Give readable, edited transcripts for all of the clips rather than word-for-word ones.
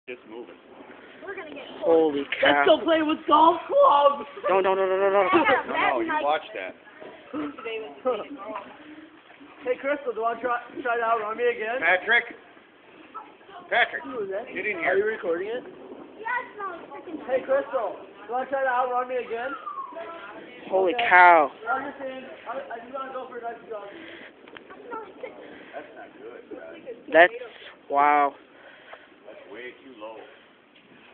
It's moving. We're gonna get Holy cow. Let's go play with golf clubs! No. No, you watch that. Hey, Crystal, do you want to try to outrun me again? Patrick, Who is that? get in Are you here. recording it? Yes, no, freaking. Hey, Crystal, do you want to try to outrun me again? Holy cow. I'm just saying, I just want to go for a nice jog. That's not good, guys. That's, wow. That's way too low.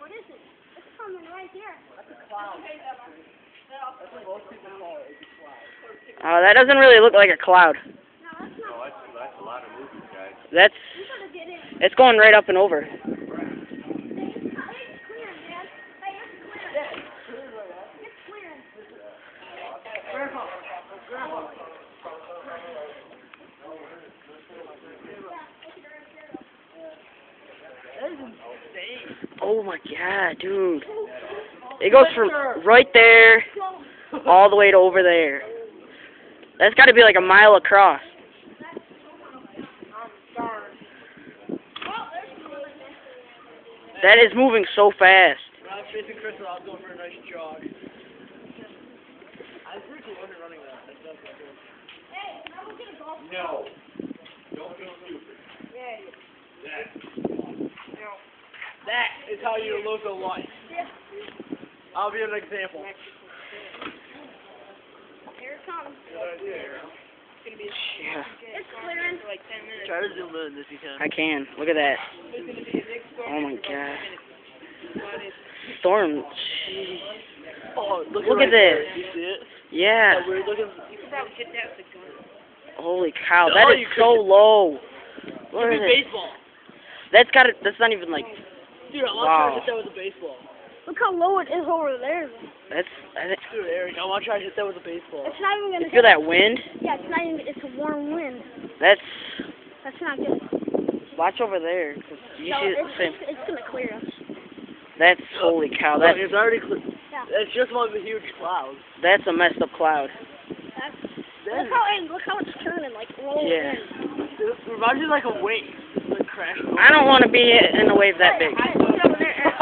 What is it? It's coming right here. That's a cloud. That's what most people call it. It's a cloud. Oh, that doesn't really look like a cloud. No, that's No, not. that's a lot of movement, guys. That's, You gotta get in. it's going right up and over. It's clear, man. Hey, it's clear. It's clear. Grandpa, that is insane. Oh my god, dude. It goes from right there all the way to over there. That's got to be like a mile across. That is moving so fast. When I was chasing Crystal, I was going for a nice jog. I really wasn't running that. That's not good. Hey, now we'll get a golf. No. Don't be stupid. That is how you look a life. Yeah. I'll be an example. Here it comes. Yeah, It's clearing. Try to zoom in if you can. I can. Look at that. Oh my god. Storm. Jeez. Oh, Look right at there. this. You see it? Yeah. That weird looking. Holy cow. No, That is you so couldn't. low. Give Look me at it. baseball. That's got it. That's not even like. Dude, I want to Wow. try to hit that with a baseball. Look how low it is over there. That's. I think, Dude, Eric, I want to try to hit that with a baseball. It's not even you gonna. feel that wind? Yeah, it's not even. It's a warm wind. That's. That's not good. Watch over there. 'Cause you No, see it's, same. it's gonna clear us. That's holy cow. Look, That's it's already clear. Yeah. It's just one of the huge clouds. that's a messed up cloud. That's, That look how it's turning, like rolling Yeah. in. it reminds me like a wave. Like crashing. I don't want to be in a wave that big. Hey, get over there.